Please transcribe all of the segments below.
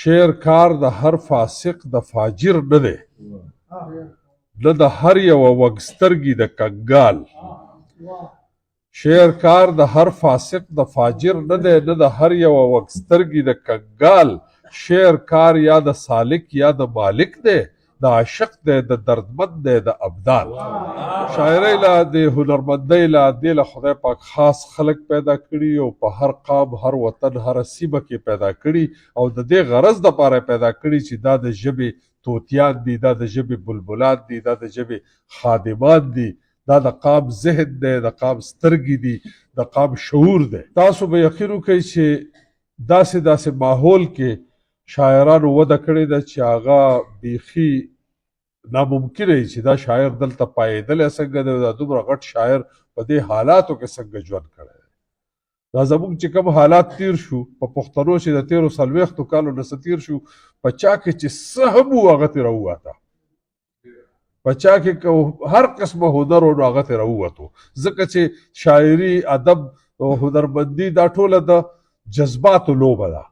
شعر کار د هر فاسق د فاجر نه دی، نه د هر یوه وږسترګي د کنګال. شعر کار د هر فاسق د فاجر نه دی، نه د هر یوه وږسترګي د کنګال. شعر کار یا د سالک یا د مالک دی، د عاشق دی د دردمند دی د ابدال. شاعرۍ له د هنرمندۍ له دې له خدای پاک خاص خلک پیدا کړي او په هر قام هر وطن هره سیمه کې پیدا کړي او د دې غرض دپاره پیدا کړي چې دا د ژبې طوطیان دي، دا د ژبې بلبلان دي، دا د ژبې خادمان دي، دا د قام ذهن دی، د قام سترګې دي، د قام شعور دی. تاسو به یقین وکئ چې داسې ماحول کې شاعرانو وده کړې ده چې هغه بیخي ناممکنه چې دا شاعر دلته پایېدلی څنګه دی، دا دومره غټ شاعر په دې حالاتو کې څنګه ژوند کړی دی. دا زموږ چې کوم حالات تیر شو په پښتنو چې د تېرو 40 کالو نه څه تیر شو، په چا کې چې څه هم و هغه ترې راووته، په چا کې هر قسمه هنر و نو هغه ترې راووتو، ځکه چې شاعري ادب او هنرمندي دا ټوله د جذباتو لوبه ده.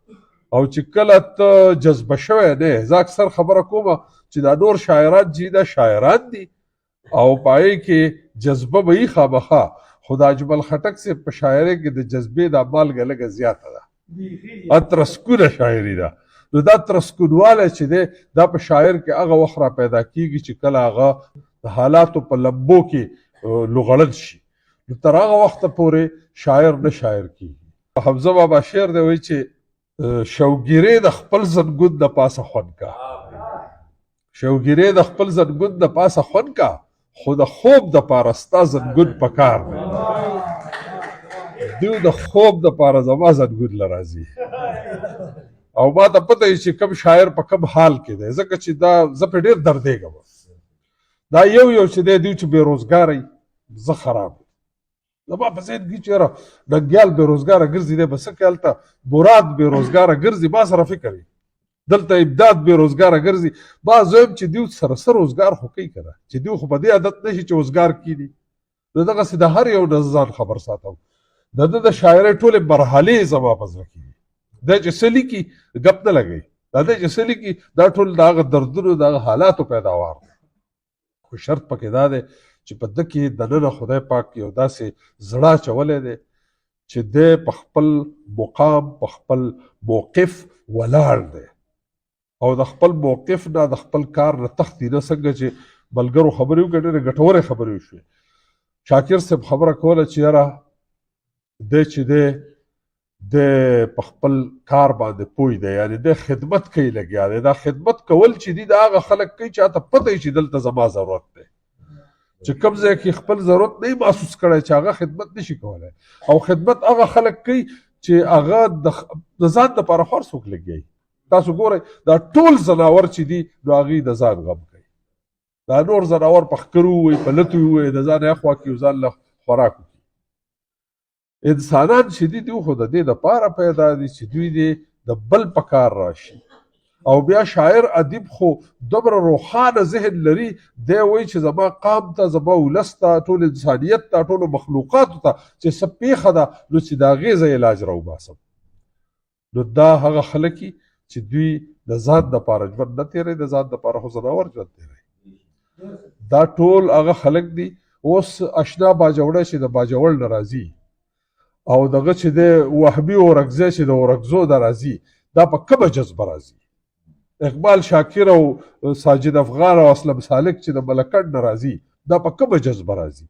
او چې کله ته جذبه شوی نه، زه اکثر خبره کومه چې دا نور شاعران چې دا شاعران دي او په هغې کې جذبه به وي خامخا، خو د اجمل خټک صاحب په شاعرۍ کې د جذبې دا مالګه لږه زیاته ده، ترسکونه شاعري ده. نو دا ترسکونوالی چې دی دا په شاعر کې هغه وخت را پیدا کېږي چې کله هغه د حالاتو په لمبو کې لغړل شي، نو تر هغه وخته پورې شاعر نه شاعر کېږي. حمزه بابا شعر دی وایي چې شوګیرې د خپل زنګون د پاسه خوند کا، شوګیرې د خپل زنګون د پاسه خوند کا، خو د خوب د پاره ستا زنګون په کار دی. دوی د خوب د پاره زما زنګون له راځي او ما ته پته وي چې کوم شاعر په کوم حال کې دی، ځکه چې دا زه پرې ډېر دردېږم. دا یو چې دی دوی چې بېروزګاره زه خراب زما په ذهن کې چې یاره ننګیال بېروزګاره ګرځي دی به څه کوي، هلته مراد بېروزګاره ګرځي، ما سره فکر وي، دلته امداد بېروزګاره ګرځي. ما زه یم چې دوی سره څه روزګار خو کوي که نه، چې دوی خو په دې عادت نه شي چې روزګار کېني. نو دغسې د هر یو نه ځان خبر ساتم. د ده د شاعرۍ ټولې مرحلې زما په زړه کې دي. دی چې څه لیکي ګپ نه لګوي، دا دی چې څه لیکي دا ټول د هغه دردونو د هغه حالاتو پیداوار دی. خو شرط پکې دا دی چې په ده کې دننه خدای پاک یو داسې زړه اچولی دی چې دی په خپل مقام په خپل موقف ولاړ دی او د خپل موقف نه د خپل کار نه تښتي نه. څنګه چې ملګرو خبرې وکړې ډېرې ګټورې خبرې وشوې. شاکر صاحب خبره کوله چې یاره دی چې دی په خپل کار باندې پوه دی، یعنې دی خدمت کوي لګیا دی. دا خدمت کول چې دي د هغه خلک کوي چې هلته پته وي چې دلته زما ضرورت دی، چې کوم ځای کې خپل ضرورت نه محسوس کړی چې هغه خدمت نشي کولی. او خدمت هغه خلک کوي چې هغه د ځان دپاره خو هر څوک لګیایي. تاسو ګورئ دا ټول ځناور چې دي نو هغوی د ځان غم کوي. دا نور ځناور په ښکرو ووایي په لتو ووایي د ځان اخوا کړي ځان له خوراک وکړي. انسانان چې دي دوی خو د دې دپاره پیدا دي چې دوی دې د بل په کار راشي. او بیا شاعر ادیب خو دومره روښانه ذهن لري، دی وایي چې زما قام ته زما ولس ته ټول انسانیت ته ټولو مخلوقاتو ته چې څه پېښه ده نو چې د هغې زه علاج راوباسم. نو دا هغه خلک چې دوی د ځان دپاره ژوند نه تېروي، د ځان دپاره خو ځناور ژوند تېروي. دا ټول هغه خلک دي. اوس اشنا باجوړی چې د باجوړ نه راځي او دغه چې دی وهبي اورکزی چې د اورکزو نه راځي، دا په کومه جذبه راځي؟ اقبال شاکر او ساجد افغان او اسلم سالک چې د ملکډ نه راځي، دا په کومه جذبه راځي؟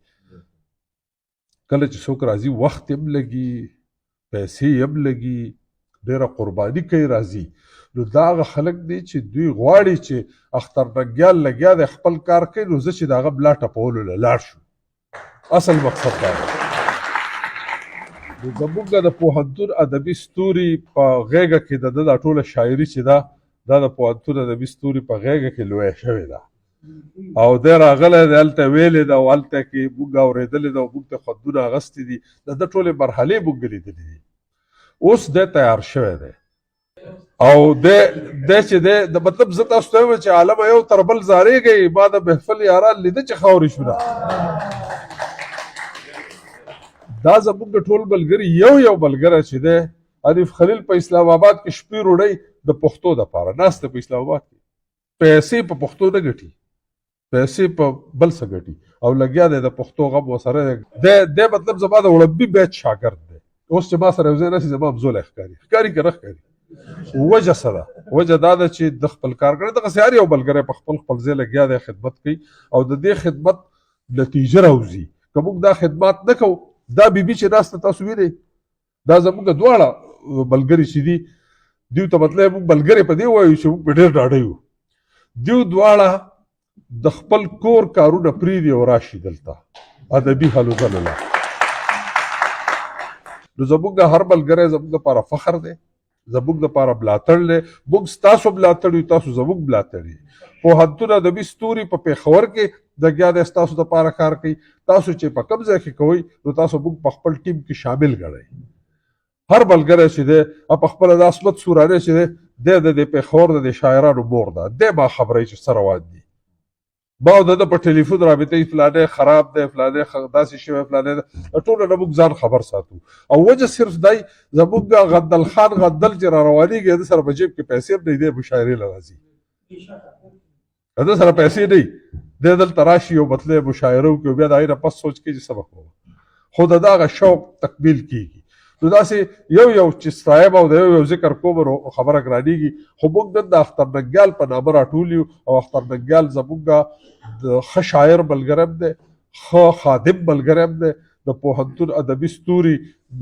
کله چې څوک راځي وخت هم لګي، پیسې هم لګي، ډېره قرباني کوي راځي. نو دا هغه خلک دي چې دوی غواړي چې اختر ننګیال لګیا دی خپل کار کوي، نو زه چې د هغه ملا ټپولو له لاړ شو. اصل مقصد دا دی. نو زموږ د پوهنتون ادبي ستوري په غېږه کې د ده دا ټوله شاعري چې ده دا د پوهنتون ادبي ستوري په غېږه کې لویه شوې ده او دی راغلی دی، هلته ویلې ده او هلته کې موږ اورېدلې ده او موږ ته خوندونه اخیستې دي. د ده ټولې مرحلې موږ لیدلې دي. اوس دی تیار شوی دی او دی چې دی د مطلب زه تاسو ته وایم چې عالمه یو تر بل زارېږئ، ما د محفل یاران لیده چې خاورې شونه. دا زموږ د ټول ملګري یو ملګری چې دی حنیف خلیل په اسلام آباد کې شپې روډۍ د پښتو دپاره ناست دی په اسلام آباد کې پیسې په پښتو نه ګټي پیسې په بل څه ګټي او لګیا دی د پښتو غم ورسره دی مطلب زما د وړبي بیچ شاګرد دی اوس چې ما سره یو ځای ناستي زما همزولی ښکاري که نه ښکاري وجه څه ده وجه دا ده چې د خپل کارګر دغسې هر یو ملګری په خپل ځای لګیا دی خدمت کوي او د دې خدمت نتیجه راوځي که موږ دا خدمات نه کوو دا بیبي چې ناسته تاسو وینئ دا زموږ دواړه ملګري چې دي دیو ته مطلب موږ ملګري په دې وایو چې موږ په ډېر ډاډه یو دیو دواړه د خپل کور کارونه پرېږدي او راشي دلته ادبي هلو ځلو له نو زموږ هر ملګری زموږ دپاره فخر دی زموږ دپاره ملاتړ دی موږ ستاسو ملاتړ یو تاسو زموږ ملاتړ یې پوهنتون ادبي ستوري په پېښور کې لګیا دی ستاسو دپاره کار کوي تاسو چې په کوم ځای کې کوئ نو تاسو موږ په خپل ټیم کې شامل ګڼئ هر ملګری چې دی په خپله د عصمت سوراني چې دی د پېښور د شاعرانو مور ده دی ما خبروي چې څه روان دي ما او د په ټلیفون رابطې فلانی خراب دی فلانی داسې شوی فلانی ټوله نه موږ ځان خبر ساتو او وجه صرف دی زموږ غدل خان غدل چې را روانېږي د سره په جیب کې پیسې هم نه دی مشاعرې له راځي د سره پیسې نه دی دلته راشي یو مطلب مشاعره وکړي بیا د هغې نه پس سوچ کوي چې سبق ووایي خو د دغه شوق تکمیل کېږي نو داسې یو چې ستایم او د یو ذکر کوم نو خبره ګرانېږي خو موږ نن د اختر ننګیال په نامه راټول یو او اختر ننګیال زموږ د ښه شاعر ملګری هم دی ښه خادم ملګری هم دی د پوهنتون ادبي ستوري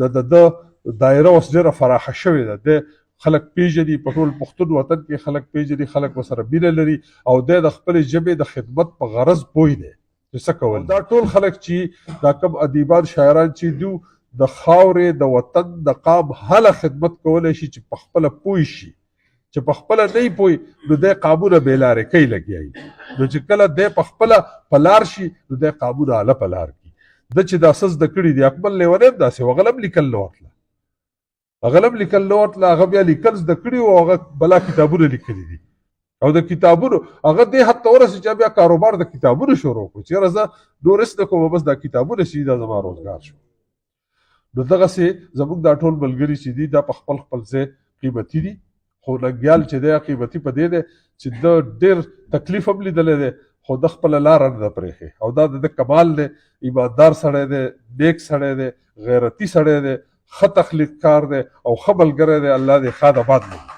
د دایره اوس ډېره فراخه شوې ده دی خلک پیژني په ټول پښتون وطن کې خلک پیژني خلک ورسره مینه لري او دی د خپلې ژبې د خدمت په غرض پوه دی چې څه کول دا ټول خلک چې دا کوم ادیبان شاعران چې دو د خاورې د وطن د قام هله خدمت کولی شي چې په خپله پوه شي چې په خپله نه پوه نو دی قامونه بېلارې کوي لګیایي نو چې کله دی په خپله په لار شي نو دی قامونه هله په لار کړي ده چې دا څه زده کړي دي اکمل لیونی هم داسې هغه هم لیکل نه ورتله هغه هم لیکل نه ورتله هغه بیا لیکل زده کړي او هغه بلا کتابونه لیکلي دي او د کتابونو هغه دې حد ته ورسېد چې بیا کاروبار د کتابونو شروع کړو چې یاره زه نور هېڅ نه کوم بس دا کتابونه چې دا زما روزګار شو نو دغسې زموږ دا ټول ملګري چې دي دا په خپل ځای قیمتي دي خو ننګیال چې دی قیمتي په دې دی چې د ډېر تکلیف هم لیدلی دی خو د خپله لاره نه ده پرېښې او دا د کمال دی ایماندار سړی دی نیک سړی دی غیرتي سړی دی ښه تخلیق کار دی او ښه ملګری دی الله دې ښاد آباد لري